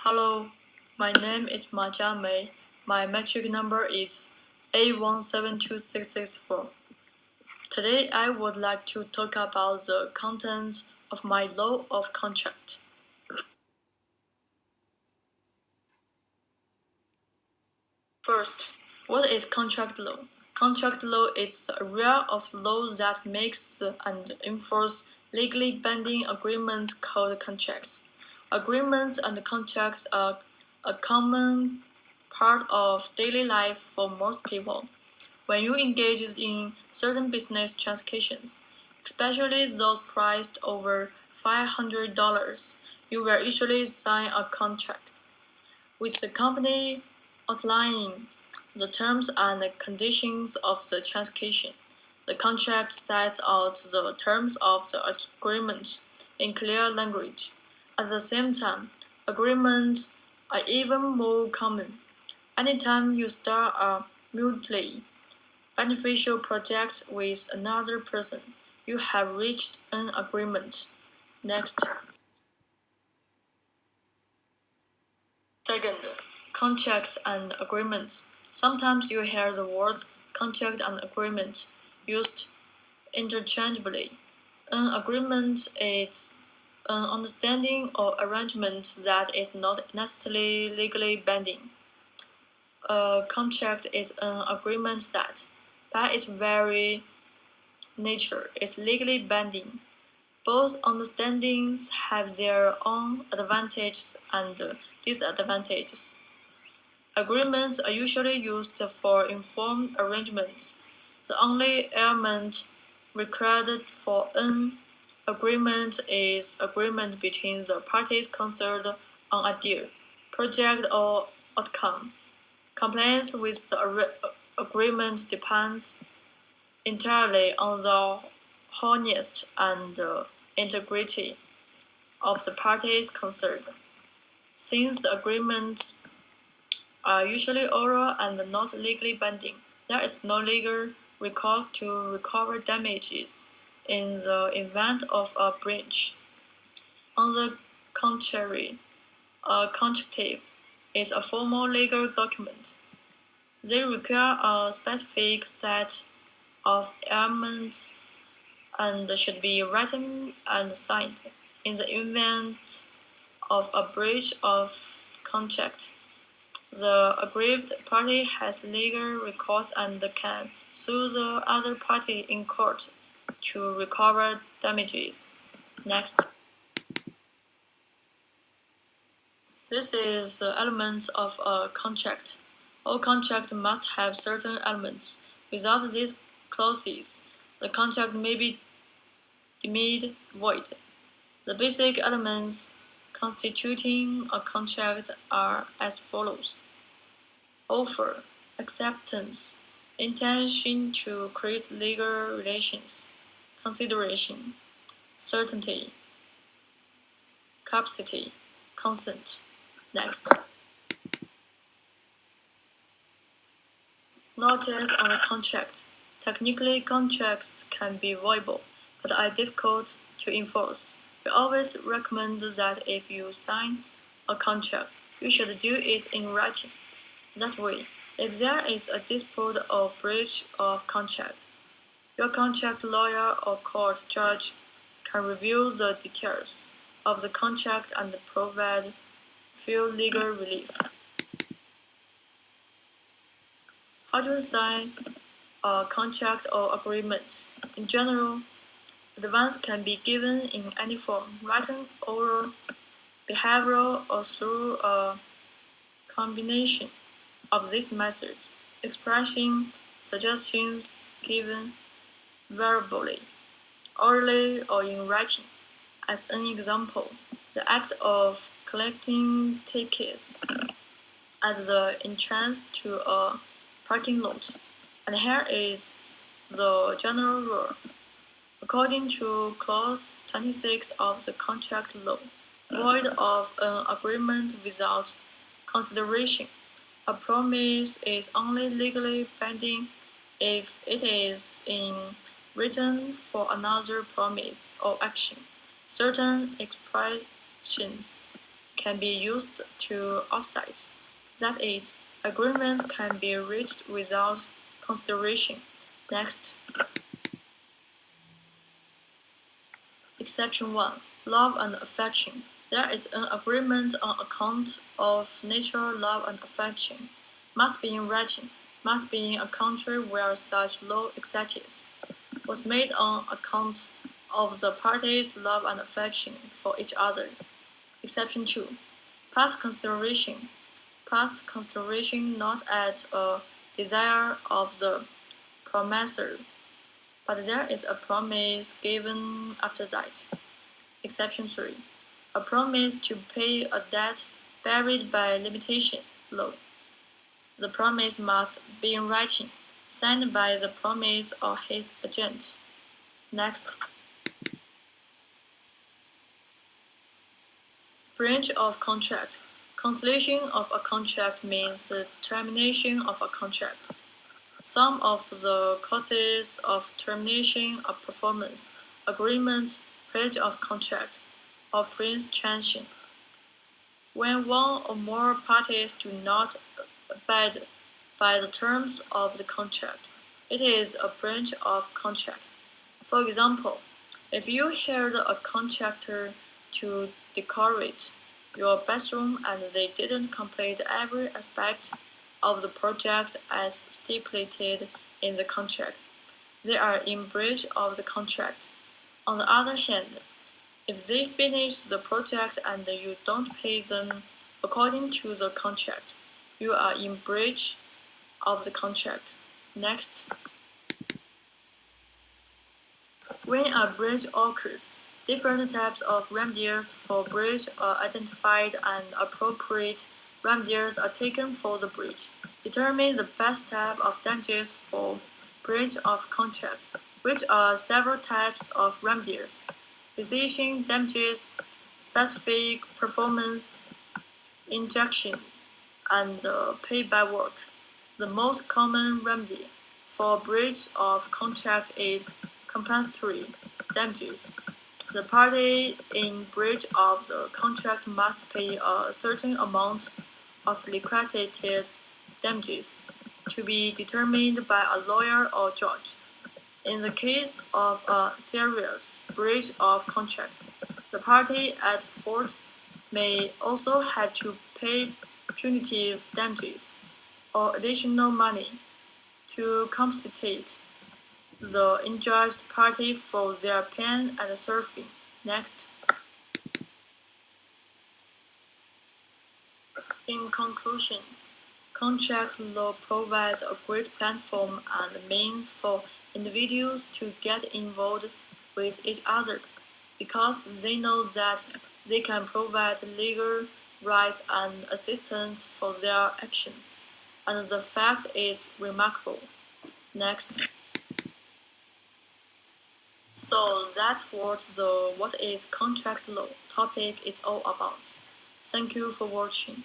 Hello, my name is Ma Jiamei. My metric number is A1726664. Today I would like to talk about the contents of my law of contract. First, what is contract law? Contract law is a area of law that makes and enforces legally binding agreements called contracts. Agreements and contracts are a common part of daily life for most people. When you engage in certain business transactions, especially those priced over $500, you will usually sign a contract with the company outlining the terms and conditions of the transaction. The contract sets out the terms of the agreement in clear language. At the same time, agreements are even more common. Anytime you start a mutually beneficial project with another person, you have reached an agreement. Next. Second, contracts and agreements. Sometimes you hear the words contract and agreement used interchangeably. An agreement is an understanding or arrangement that is not necessarily legally binding. A contract is an agreement that, by its very nature, is legally binding. Both understandings have their own advantages and disadvantages. Agreements are usually used for informed arrangements. The only element required for an agreement is agreement between the parties concerned on a deal, project, or outcome. Compliance with the agreement depends entirely on the honesty and integrity of the parties concerned. Since the agreements are usually oral and not legally binding, there is no legal recourse to recover damages in the event of a breach. On the contrary, a contract is a formal legal document. They require a specific set of elements and should be written and signed. In the event of a breach of contract, the aggrieved party has legal recourse and can sue the other party in court to recover damages. Next. This is the elements of a contract. All contract must have certain elements. Without these clauses, the contract may be deemed void. The basic elements constituting a contract are as follows: offer, acceptance, intention to create legal relations, consideration, certainty, capacity, consent. Next. Notice on the contract. Technically, contracts can be voidable, but are difficult to enforce. We always recommend that if you sign a contract, you should do it in writing. That way, if there is a dispute or breach of contract, your contract lawyer or court judge can review the details of the contract and provide full legal relief. How to sign a contract or agreement? In general, advice can be given in any form, written, oral, behavioral, or through a combination of these methods, expressing suggestions given verbally, orally, or in writing. As an example, the act of collecting tickets at the entrance to a parking lot. And here is the general rule. According to Clause 26 of the Contract Law, void of an agreement without consideration. A promise is only legally binding if it is in return for another promise or action. Certain expressions can be used to offset. That is, agreements can be reached without consideration. Next. Exception 1. Love and affection. There is an agreement on account of natural love and affection. Must be in writing. Must be in a country where such law exists. Was made on account of the parties' love and affection for each other. Exception 2. Past consideration. Past consideration not at a desire of the promisor, but there is a promise given after that. Exception 3. A promise to pay a debt buried by limitation law. The promise must be in writing, signed by the promise or his agent. Next. Breach of contract. Cancellation of a contract means termination of a contract. Some of the causes of termination are performance, agreement, breach of contract, or fringe. When one or more parties do not abide by the terms of the contract, it is a breach of contract. For example, if you hired a contractor to decorate your bathroom and they didn't complete every aspect of the project as stipulated in the contract, they are in breach of the contract. On the other hand, if they finish the project and you don't pay them according to the contract, you are in breach of the contract. Next. When a breach occurs, different types of remedies for breach are identified and appropriate remedies are taken for the breach. Determine the best type of damages for breach of contract, which are several types of remedies: rescission damages, specific performance injunction, and pay by work. The most common remedy for breach of contract is compensatory damages. The party in breach of the contract must pay a certain amount of liquidated damages to be determined by a lawyer or judge. In the case of a serious breach of contract, the party at fault may also have to pay punitive damages or additional money to compensate the injured party for their pain and suffering. Next. In conclusion, contract law provides a great platform and means for individuals to get involved with each other because they know that they can provide legal rights and assistance for their actions, and the fact is remarkable. Next. So that's what the "What is contract law" topic is all about. Thank you for watching.